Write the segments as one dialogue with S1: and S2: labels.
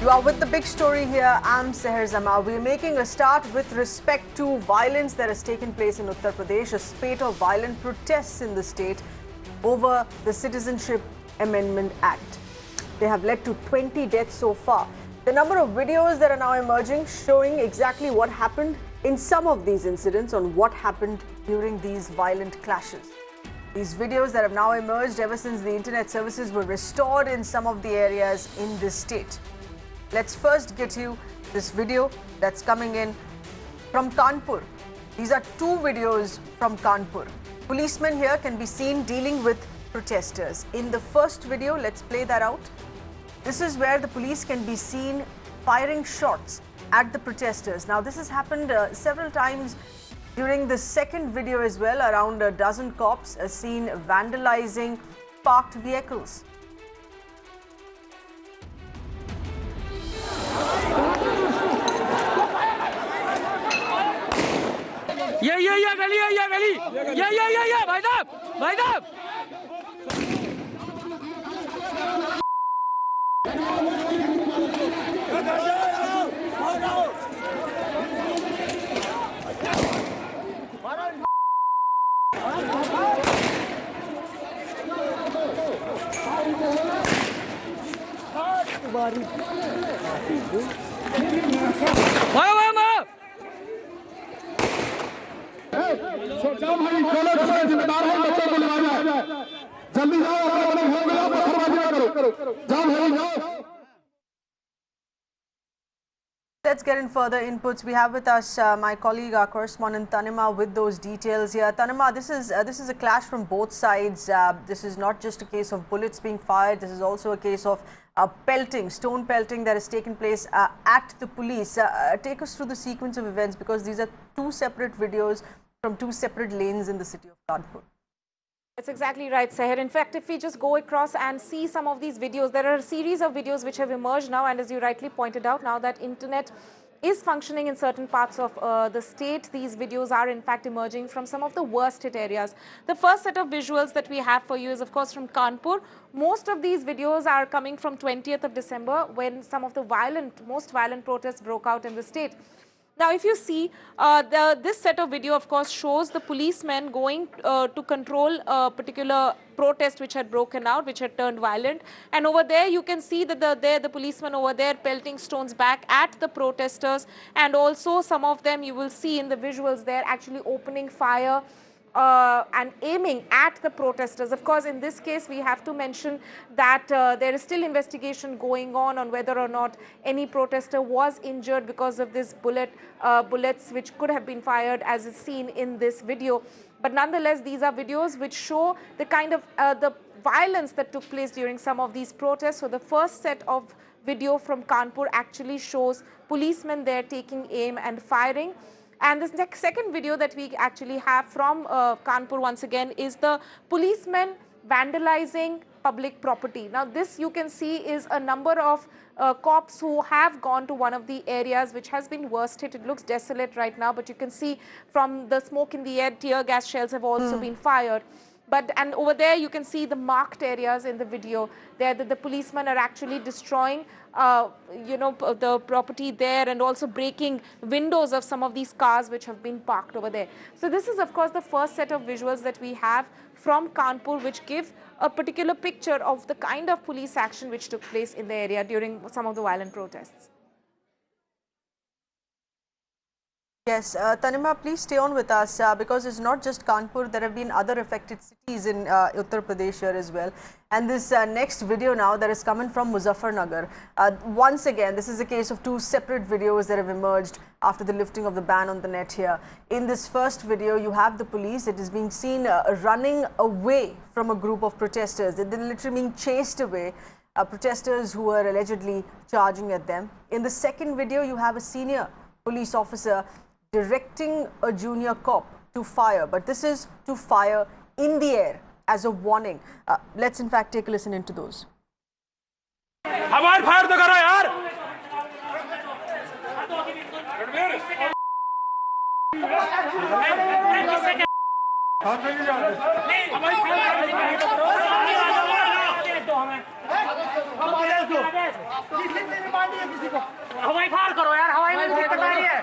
S1: You are with the big story here. I'm Seher Zama. We're making a start with respect to violence that has taken place in Uttar Pradesh, a spate of violent protests in the state over the Citizenship Amendment Act. They have led to 20 deaths so far. The number of videos that are now emerging showing exactly what happened in some of these incidents on what happened during these violent clashes. These videos that have now emerged ever since the internet services were restored in some of the areas in this state. Let's first get you this video that's coming in from Kanpur. These are two videos from Kanpur. Policemen here can be seen dealing with protesters. In the first video, let's play that out. This is where the police can be seen firing shots at the protesters. Now, this has happened several times during the second video as well. Around a dozen cops are seen vandalizing parked vehicles.
S2: Yeah, gully. Yeah, भाई साहब.
S3: जिम्मेदार है बच्चों को लिया जाए जल्दी जाओ अपने घर में जाओ पत्थरबाजी ना करो जाओ।
S1: Let's get in further inputs. We have with us my colleague, our correspondent Tanima, with those details here. Tanima, this is a clash from both sides. This is not just a case of bullets being fired. This is also a case of pelting, stone pelting that has taken place at the police. Take us through the sequence of events, because these are two separate videos from two separate lanes in the city of Kanpur.
S4: That's exactly right, Seher. In fact, if we just go across and see some of these videos, there are a series of videos which have emerged now, and as you rightly pointed out, now that internet is functioning in certain parts of the state, these videos are in fact emerging from some of the worst hit areas. The first set of visuals that we have for you is of course from Kanpur. Most of these videos are coming from 20th of December, when some of the most violent protests broke out in the state. Now, if you see, this set of video, of course, shows the policemen going to control a particular protest which had broken out, which had turned violent. And over there, you can see that the policemen over there pelting stones back at the protesters. And also, some of them you will see in the visuals there actually opening fire and aiming at the protesters. Of course, in this case, we have to mention that there is still investigation going on whether or not any protester was injured because of this bullets which could have been fired, as is seen in this video. But nonetheless, these are videos which show the kind of the violence that took place during some of these protests. So the first set of video from Kanpur actually shows policemen there taking aim and firing. And this second video that we actually have from Kanpur once again is the policemen vandalizing public property. Now this you can see is a number of cops who have gone to one of the areas which has been worst hit. It looks desolate right now, but you can see from the smoke in the air, tear gas shells have also been fired. And over there you can see the marked areas in the video there that the policemen are actually destroying the property there, and also breaking windows of some of these cars which have been parked over there. So this is of course the first set of visuals that we have from Kanpur, which give a particular picture of the kind of police action which took place in the area during some of the violent protests.
S1: Yes, Tanima, please stay on with us because it's not just Kanpur. There have been other affected cities in Uttar Pradesh here as well. And this next video now that is coming from Muzaffarnagar. Once again, this is a case of two separate videos that have emerged after the lifting of the ban on the net here. In this first video, you have the police. It is being seen running away from a group of protesters. They're literally being chased away. Protesters who were allegedly charging at them. In the second video, you have a senior police officer directing a junior cop to fire, but this is to fire in the air as a warning. Let's in fact take a listen into those.
S2: हमार fire तो करो यार. हवाई fire करो यार, हवाई में दिक्कत आ रही है।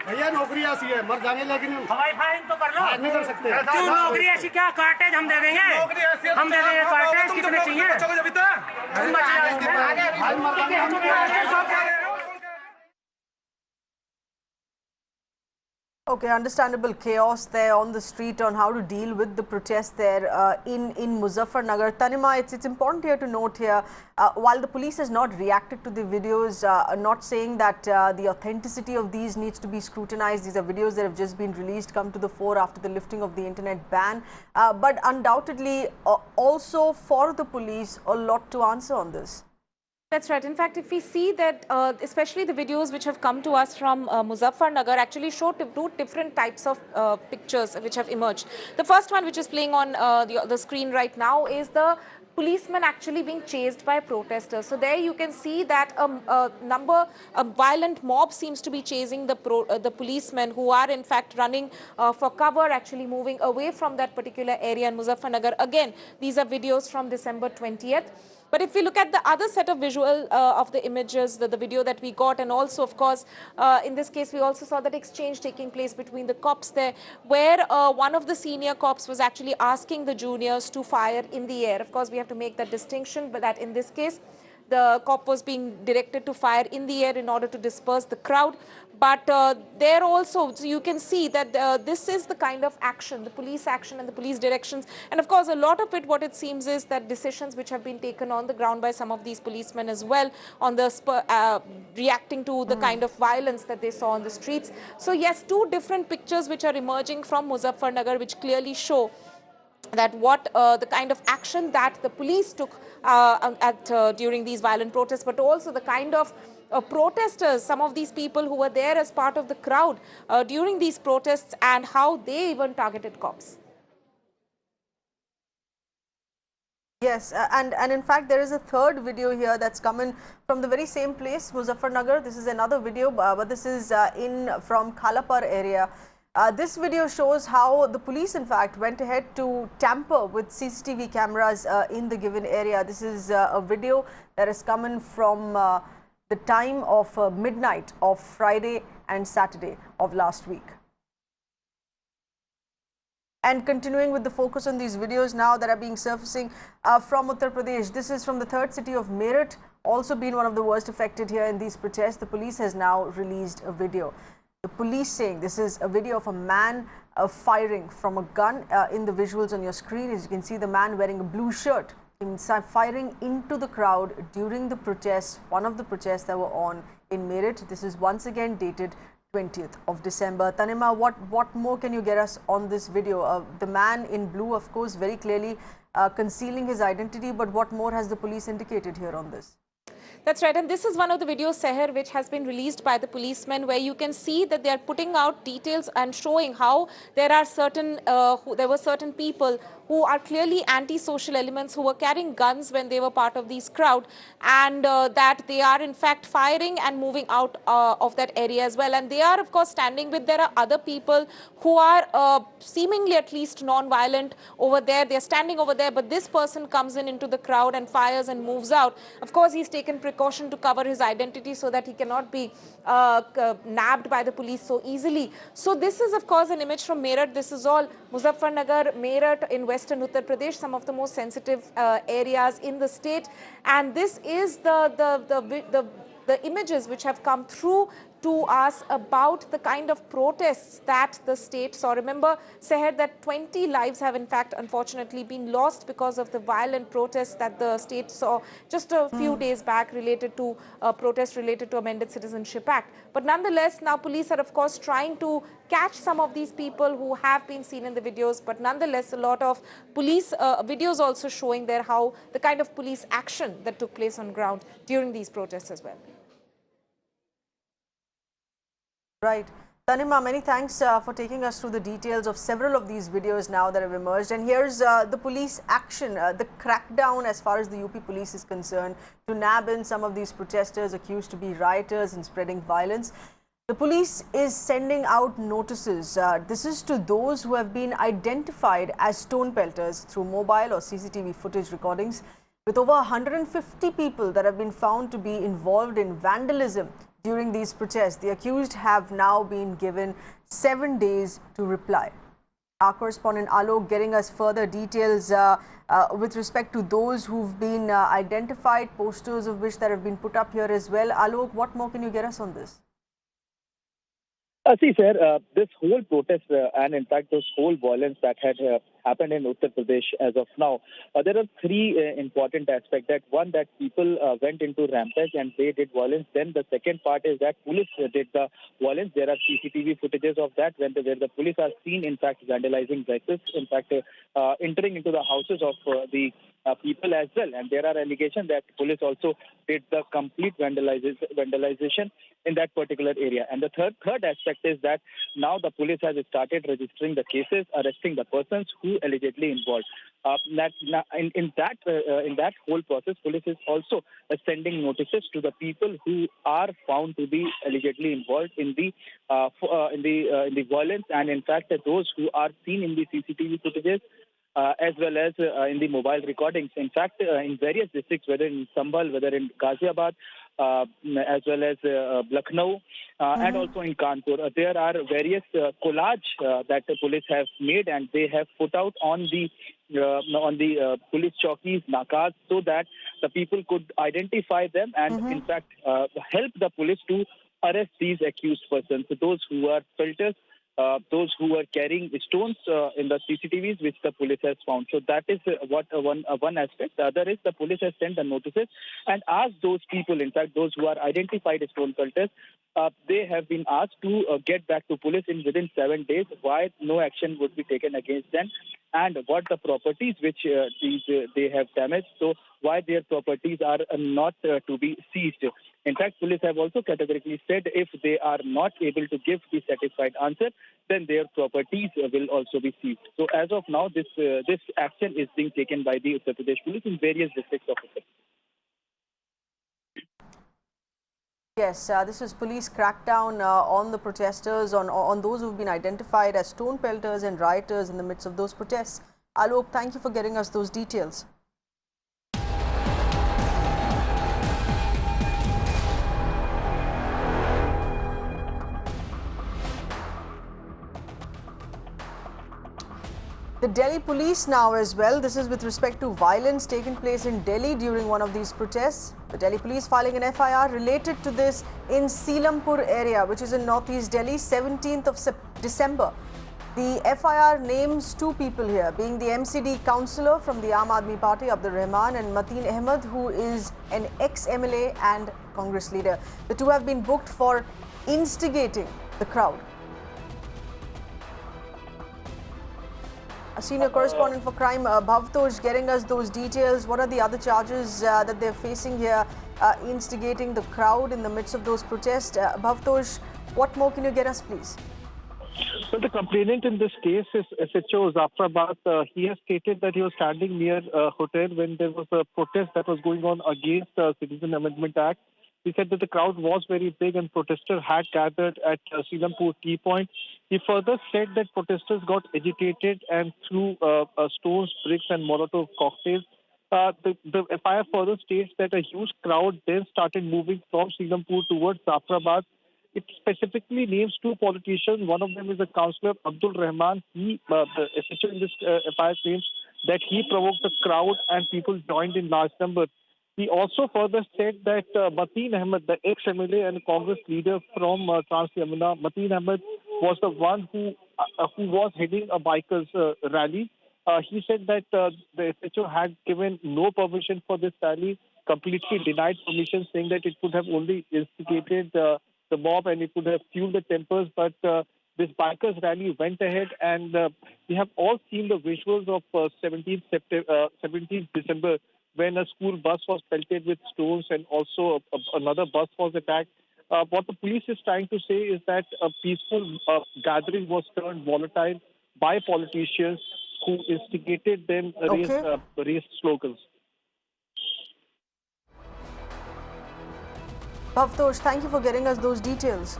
S3: भैया नौकरी ऐसी है, मर जाएंगे लेकिन
S2: हवाई फायरिंग तो कर लो,
S3: नहीं कर सकते।
S2: क्यों नौकरी ऐसी? क्या कार्टेज हम दे देंगे, हम दे देंगे कार्टेज। कितने चाहिए? तुम बच जाओ।
S1: Okay, understandable chaos there on the street on how to deal with the protest there in Muzaffarnagar. Tanima, it's important here to note here, while the police has not reacted to the videos, not saying that the authenticity of these needs to be scrutinized. These are videos that have just been released, come to the fore after the lifting of the internet ban. But undoubtedly, also for the police, a lot to answer on this.
S4: That's right. In fact, if we see that, especially the videos which have come to us from Muzaffarnagar actually show two different types of pictures which have emerged. The first one, which is playing on the screen right now, is the policemen actually being chased by protesters. So there you can see that a violent mob seems to be chasing the policemen, who are in fact running for cover, actually moving away from that particular area in Muzaffarnagar. Again, these are videos from December 20th. But if we look at the other set of visual of the images, the video that we got, and also, of course, in this case, we also saw that exchange taking place between the cops there, where one of the senior cops was actually asking the juniors to fire in the air. Of course, we have to make that distinction, but that in this case, the cop was being directed to fire in the air in order to disperse the crowd. But there also, so you can see that this is the kind of action, the police action and the police directions. And of course, a lot of it, what it seems is that decisions which have been taken on the ground by some of these policemen as well, on the reacting to the kind of violence that they saw on the streets. So yes, two different pictures which are emerging from Muzaffarnagar, which clearly show that what the kind of action that the police took during these violent protests, but also the kind of protesters, some of these people who were there as part of the crowd during these protests, and how they even targeted cops.
S1: Yes, and in fact, there is a third video here that's coming from the very same place, Muzaffarnagar. This is another video, but this is from Khalapar area. This video shows how the police, in fact, went ahead to tamper with CCTV cameras in the given area. This is a video that is coming from the time of midnight of Friday and Saturday of last week. And continuing with the focus on these videos now that are being surfacing from Uttar Pradesh. This is from the third city of Meerut, also been one of the worst affected here in these protests. The police has now released a video. The police saying this is a video of a man firing from a gun. In the visuals on your screen, as you can see, the man wearing a blue shirt firing into the crowd during the protests, one of the protests that were on in Meerut. This is once again dated 20th of December. Tanima, what more can you get us on this video? The man in blue, of course, very clearly concealing his identity, but what more has the police indicated here on this?
S4: That's right, and this is one of the videos, Seher, which has been released by the policemen, where you can see that they are putting out details and showing how there are there were certain people who are clearly anti-social elements, who were carrying guns when they were part of these crowd, and that they are in fact firing and moving out of that area as well. And they are, of course, standing with, there are other people who are seemingly at least non-violent over there. They are standing over there, but this person comes into the crowd and fires and moves out. Of course, he's taken precaution to cover his identity so that he cannot be nabbed by the police so easily. So this is, of course, an image from Meerut. This is all Muzaffarnagar, Meerut in western Uttar Pradesh, some of the most sensitive areas in the state. And this is the images which have come through to us about the kind of protests that the state saw. Remember, Seher, that 20 lives have in fact unfortunately been lost because of the violent protests that the state saw just a few days back related to protests related to Amended Citizenship Act. But nonetheless, now police are of course trying to catch some of these people who have been seen in the videos, but nonetheless a lot of police videos also showing there how the kind of police action that took place on ground during these protests as well.
S1: Right. Tanima, many thanks for taking us through the details of several of these videos now that have emerged. And here's the police action, the crackdown as far as the UP police is concerned to nab in some of these protesters accused to be rioters and spreading violence. The police is sending out notices. This is to those who have been identified as stone pelters through mobile or CCTV footage recordings. With over 150 people that have been found to be involved in vandalism during these protests, the accused have now been given 7 days to reply. Our correspondent Alok getting us further details with respect to those who've been identified, posters of which that have been put up here as well. Alok, what more can you get us on this?
S5: See, sir, this whole protest and in fact those whole violence that had happened in Uttar Pradesh as of now, there are three important aspects. That one, that people went into rampage and they did violence. Then the second part is that police did the violence. There are CCTV footages of that where the police are seen in fact vandalizing vehicles, in fact entering into the houses of the people as well. And there are allegations that police also did the complete vandalization in that particular area. And the third aspect is that now the police has started registering the cases, arresting the persons who allegedly involved. In that whole process, police is also sending notices to the people who are found to be allegedly involved in the violence, and in fact those who are seen in the CCTV footages. As well as in the mobile recordings. In fact, in various districts, whether in Sambhal, whether in Ghaziabad, as well as Lucknow, and also in Kanpur, there are various collage that the police have made, and they have put out on the police chowkis, nakas, so that the people could identify them and, in fact, help the police to arrest these accused persons. So those who are pelters, those who were carrying stones in the CCTVs, which the police has found. So that is one aspect. The other is the police has sent the notices and asked those people, in fact, those who are identified as stone pelters, they have been asked to get back to police within 7 days. Why no action would be taken against them, and what the properties which they have damaged. So why their properties are not to be seized. In fact, police have also categorically said if they are not able to give the satisfied answer, then their properties will also be seized. So as of now, this action is being taken by the Uttar Pradesh police in various districts of Uttar Pradesh.
S1: Yes, this is police crackdown on the protesters, on those who've been identified as stone pelters and rioters in the midst of those protests. Alok, thank you for getting us those details. The Delhi police now as well. This is with respect to violence taking place in Delhi during one of these protests. The Delhi police filing an FIR related to this in Seelampur area, which is in northeast Delhi, 17th of December. The FIR names two people here, being the MCD councillor from the Aam Aadmi Party, Abdul Rahman, and Mateen Ahmed, who is an ex-MLA and Congress leader. The two have been booked for instigating the crowd. A senior correspondent for crime, Bhavtosh, getting us those details. What are the other charges that they're facing here, instigating the crowd in the midst of those protests? Bhavtosh, what more can you get us, please?
S6: So the complainant in this case is SHO Zafrabad. He has stated that he was standing near a hotel when there was a protest that was going on against the Citizen Amendment Act. He said that the crowd was very big and protesters had gathered at Seelampur Tea Point. He further said that protesters got agitated and threw stones, bricks and Molotov cocktails. The FIR further states that a huge crowd then started moving from Seelampur towards Zafrabad. It specifically names two politicians. One of them is the councillor Abdul Rahman. The SHO in this FIR claims that he provoked the crowd and people joined in large numbers. He also further said that Mateen Ahmed, the ex-MLA and Congress leader from Trans-Yamuna, Mateen Ahmed was the one who was heading a bikers rally. He said that the SHO had given no permission for this rally, completely denied permission, saying that it could have only instigated the mob and it could have fueled the tempers. But this bikers rally went ahead, and we have all seen the visuals of 17th December, when a school bus was pelted with stones and also another bus was attacked. What the police is trying to say is that a peaceful gathering was turned volatile by politicians who instigated them race slogans.
S1: Bhavtosh, thank you for getting us those details.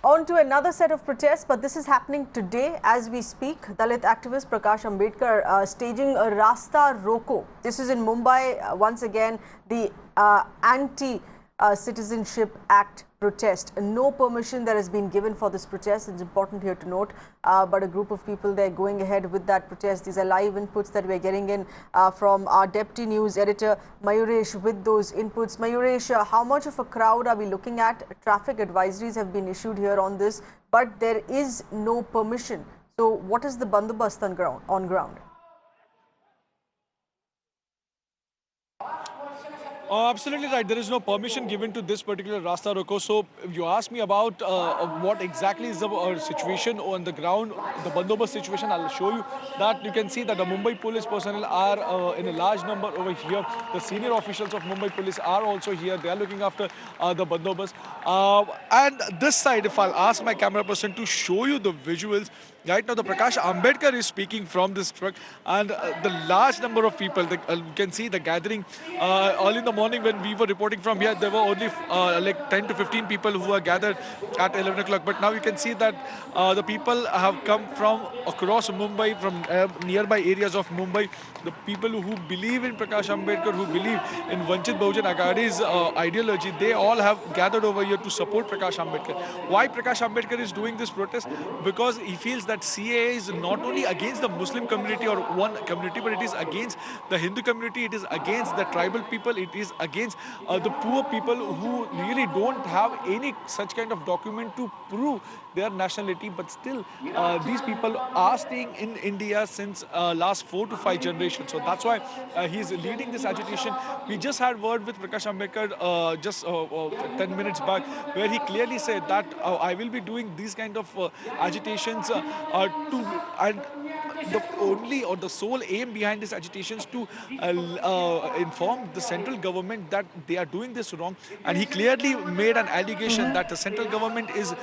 S1: On to another set of protests, but this is happening today as we speak. Dalit activist Prakash Ambedkar staging a Rasta Roko. This is in Mumbai. Once again, the anti-citizenship act protest. No permission that has been given for this protest. It's important here to note, but a group of people, they're going ahead with that protest. These are live inputs that we're getting in from our deputy news editor Mayuresh with those inputs. Mayuresh, how much of a crowd are we looking at? Traffic advisories have been issued here on this, but there is no permission. So what is the bandobast on ground?
S7: Absolutely right. There is no permission given to this particular Rasta Roko. So if you ask me about what exactly is the situation on the ground, the bandobast situation, I'll show you that. You can see that the Mumbai police personnel are in a large number over here. The senior officials of Mumbai police are also here. They are looking after the bandobast. And this side, if I'll ask my camera person to show you the visuals, right now the Prakash Ambedkar is speaking from this truck, and the large number of people, you can see the gathering early in the morning when we were reporting from here, there were only like 10 to 15 people who were gathered at 11 o'clock. But now you can see that the people have come from across Mumbai, from nearby areas of Mumbai. The people who believe in Prakash Ambedkar, who believe in Vanchit Bahujan Aghadi's ideology, they all have gathered over here to support Prakash Ambedkar. Why Prakash Ambedkar is doing this protest? Because he feels that CAA is not only against the Muslim community or one community, but it is against the Hindu community, it is against the tribal people, it is against the poor people who really don't have any such kind of document to prove their nationality. But still, these people are staying in India since last 4 to 5 generations. So that's why he is leading this agitation. We just had word with Prakash Ambedkar just 10 minutes back, where he clearly said that I will be doing these kind of agitations and the only or the sole aim behind this agitation is to inform the central government that they are doing this wrong. And he clearly made an allegation that the central government is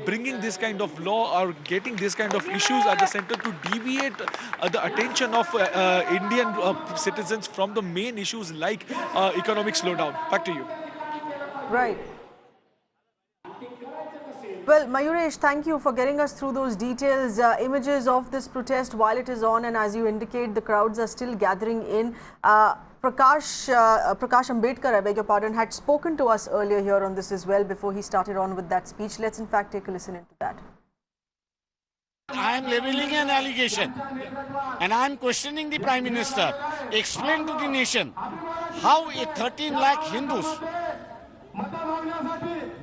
S7: bringing this kind of law or getting this kind of issues at the center to deviate the attention of Indian citizens from the main issues like economic slowdown. Back to you.
S1: Right. Well, Mayuresh, thank you for getting us through those details, images of this protest while it is on, and as you indicate, the crowds are still gathering in. Prakash Ambedkar, I beg your pardon, had spoken to us earlier here on this as well before he started on with that speech. Let's in fact take a listen into that.
S8: I am leveling an allegation and I am questioning the Prime Minister. Explain to the nation how a 13 lakh Hindus,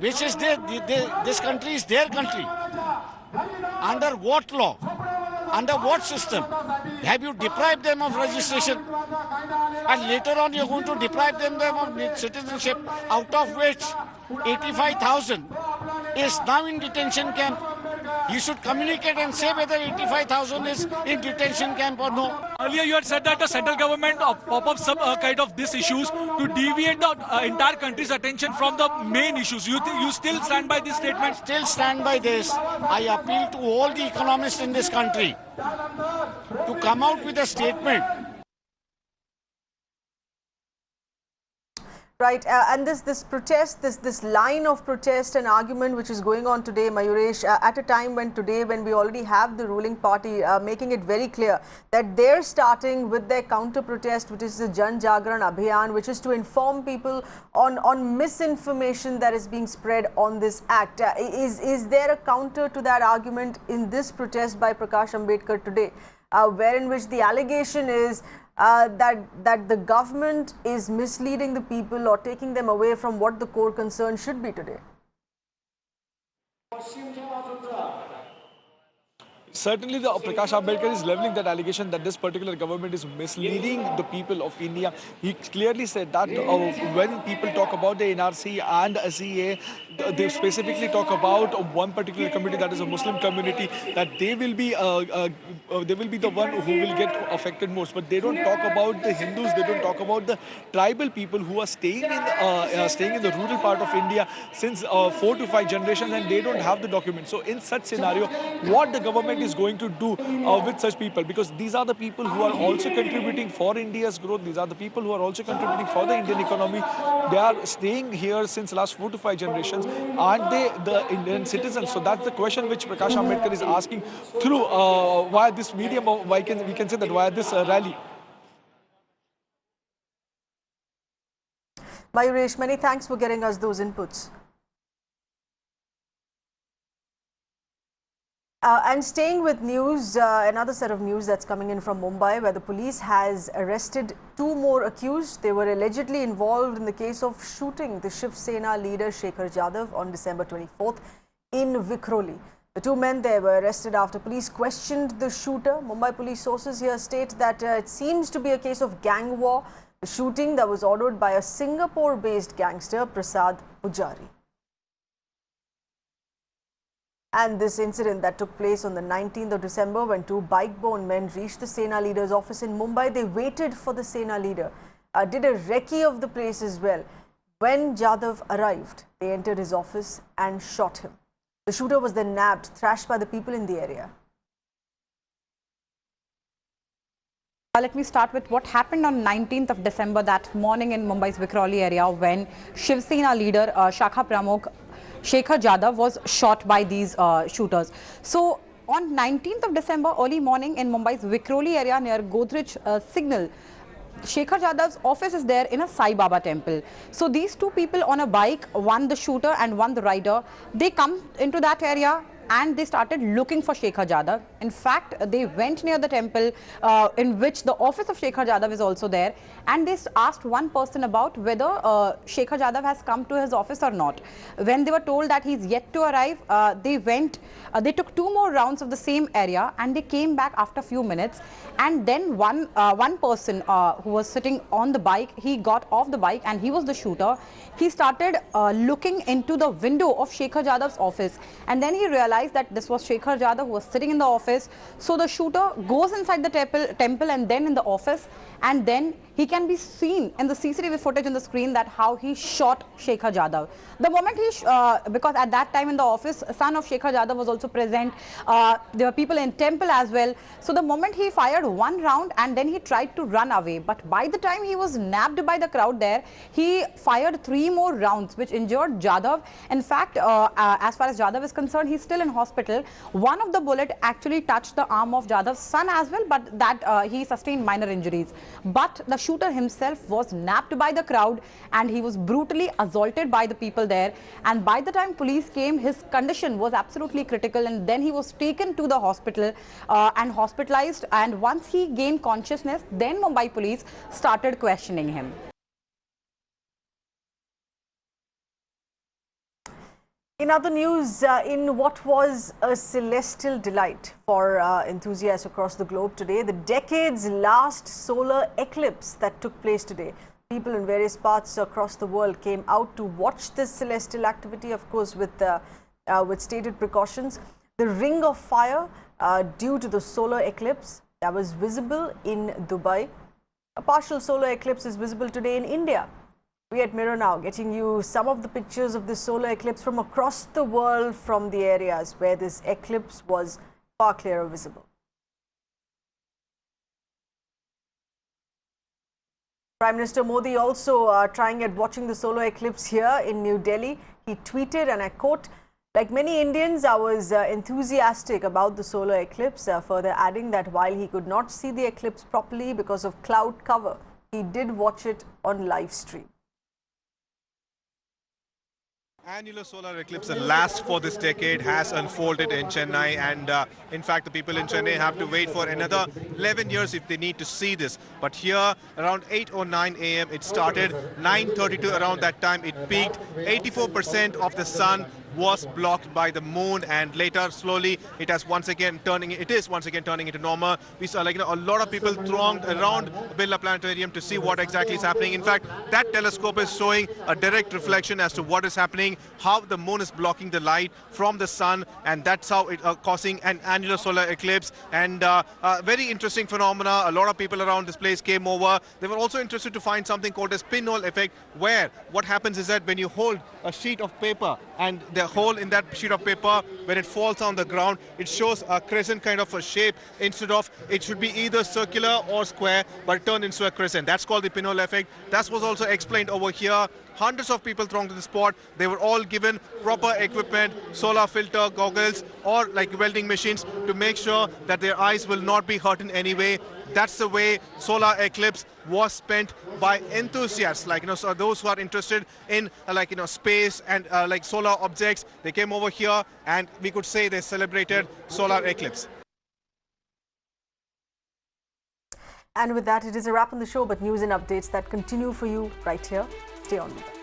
S8: which is this country is their country, under what law, under what system have you deprived them of registration, and later on you're going to deprive them of citizenship, out of which 85,000 is now in detention camp. You should communicate and say whether 85,000 is in detention camp or no.
S7: Earlier you had said that the central government pop up some kind of these issues to deviate the entire country's attention from the main issues. You still stand by this statement?
S8: Still stand by this. I appeal to all the economists in this country to come out with a statement.
S1: Right, and this protest, this line of protest and argument which is going on today, Mayuresh, at a time when we already have the ruling party making it very clear that they're starting with their counter protest, which is the Jan Jagran Abhiyan, which is to inform people on misinformation that is being spread on this act. Is there a counter to that argument in this protest by Prakash Ambedkar today, wherein which the allegation is that the government is misleading the people or taking them away from what the core concern should be today?
S7: Certainly, the Prakash Ambedkar is leveling that allegation that this particular government is misleading the people of India. He clearly said that when people talk about the NRC and CAA, they specifically talk about one particular community, that is a Muslim community, that they will be the one who will get affected most. But they don't talk about the Hindus. They don't talk about the tribal people who are staying in the rural part of India since 4 to 5 generations, and they don't have the document. So in such scenario, what the government is going to do with such people, because these are the people who are also contributing for India's growth. These are the people who are also contributing for the Indian economy. They are staying here since last 4 to 5 generations. Aren't they the Indian citizens? So that's the question which Prakash Ambedkar is asking through via this medium, or we can say that via this rally.
S1: Mayuresh, many thanks for getting us those inputs. And staying with news, another set of news that's coming in from Mumbai, where the police has arrested 2 more accused. They were allegedly involved in the case of shooting the Shiv Sena leader Shekhar Jadhav on December 24th in Vikhroli. The 2 men there were arrested after police questioned the shooter. Mumbai police sources here state that it seems to be a case of gang war. The shooting that was ordered by a Singapore-based gangster, Prasad Pujari. And this incident that took place on the 19th of December, when 2 bike-borne men reached the Sena leader's office in Mumbai. They waited for the Sena leader, did a recce of the place as well. When Jadhav arrived, they entered his office and shot him. The shooter was then nabbed, thrashed by the people in the area.
S9: Let me start with what happened on 19th of December, that morning in Mumbai's Vikhroli area, when Shiv Sena leader Shakha Pramukh Shekhar Jadhav was shot by these shooters. So on 19th of December, early morning in Mumbai's Vikhroli area near Godrej Signal, Shekhar Jadhav's office is there in a Sai Baba temple. So these 2 people on a bike, one the shooter and one the rider, they come into that area and they started looking for Shekhar Jadhav. In fact, they went near the temple in which the office of Shekhar Jadhav is also there, and they asked one person about whether Shekhar Jadhav has come to his office or not. When they were told that he's yet to arrive, they took 2 more rounds of the same area and they came back after a few minutes, and then one person who was sitting on the bike, he got off the bike and he was the shooter. He started looking into the window of Shekhar Jadhav's office, and then he realized that this was Shekhar Jadhav who was sitting in the office. So the shooter goes inside the temple and then in the office, and then he can be seen in the CCTV footage on the screen that how he shot Shekhar Jadhav. The moment because at that time in the office, son of Shekhar Jadhav was also present. There were people in temple as well. So the moment he fired 1 round and then he tried to run away. But by the time he was nabbed by the crowd there, he fired 3 more rounds which injured Jadhav. In fact, as far as Jadhav is concerned, he's still in hospital. One of the bullet actually touched the arm of Jadhav's son as well, but that he sustained minor injuries. But the shooter himself was nabbed by the crowd and he was brutally assaulted by the people there. And by the time police came, his condition was absolutely critical, and then he was taken to the hospital and hospitalized. And once he gained consciousness, then Mumbai police started questioning him.
S1: In other news, in what was a celestial delight for enthusiasts across the globe today, the decades-last solar eclipse that took place today. People in various parts across the world came out to watch this celestial activity, of course, with stated precautions. The ring of fire due to the solar eclipse that was visible in Dubai. A partial solar eclipse is visible today in India. We at Mirror Now getting you some of the pictures of this solar eclipse from across the world, from the areas where this eclipse was far clearer visible. Prime Minister Modi also trying at watching the solar eclipse here in New Delhi. He tweeted, and I quote, "Like many Indians, I was enthusiastic about the solar eclipse," further adding that while he could not see the eclipse properly because of cloud cover, he did watch it on live stream.
S10: Annular solar eclipse, the last for this decade, has unfolded in Chennai, and in fact the people in Chennai have to wait for another 11 years if they need to see this. But here around 8 or 9 a.m. it started, 9:32 around that time it peaked. 84% of the sun was blocked by the moon, and later slowly it is once again turning into normal. We saw a lot of people thronged around Birla Planetarium to see what exactly is happening. In fact, that telescope is showing a direct reflection as to what is happening, how the moon is blocking the light from the sun, and that's how it causing an annular solar eclipse. And very interesting phenomena. A lot of people around this place came over. They were also interested to find something called a pinhole effect, where what happens is that when you hold a sheet of paper and the the hole in that sheet of paper, when it falls on the ground, it shows a crescent kind of a shape. Instead of, it should be either circular or square, but it turned into a crescent. That's called the pinhole effect. That was also explained over here. Hundreds of people thronged to the spot. They were all given proper equipment, solar filter, goggles, or like welding machines to make sure that their eyes will not be hurt in any way. That's the way solar eclipse was spent by enthusiasts, like, so those who are interested in space and like solar objects. They came over here and we could say they celebrated solar eclipse.
S1: And with that, it is a wrap on the show, but news and updates that continue for you right here. Stay on with us.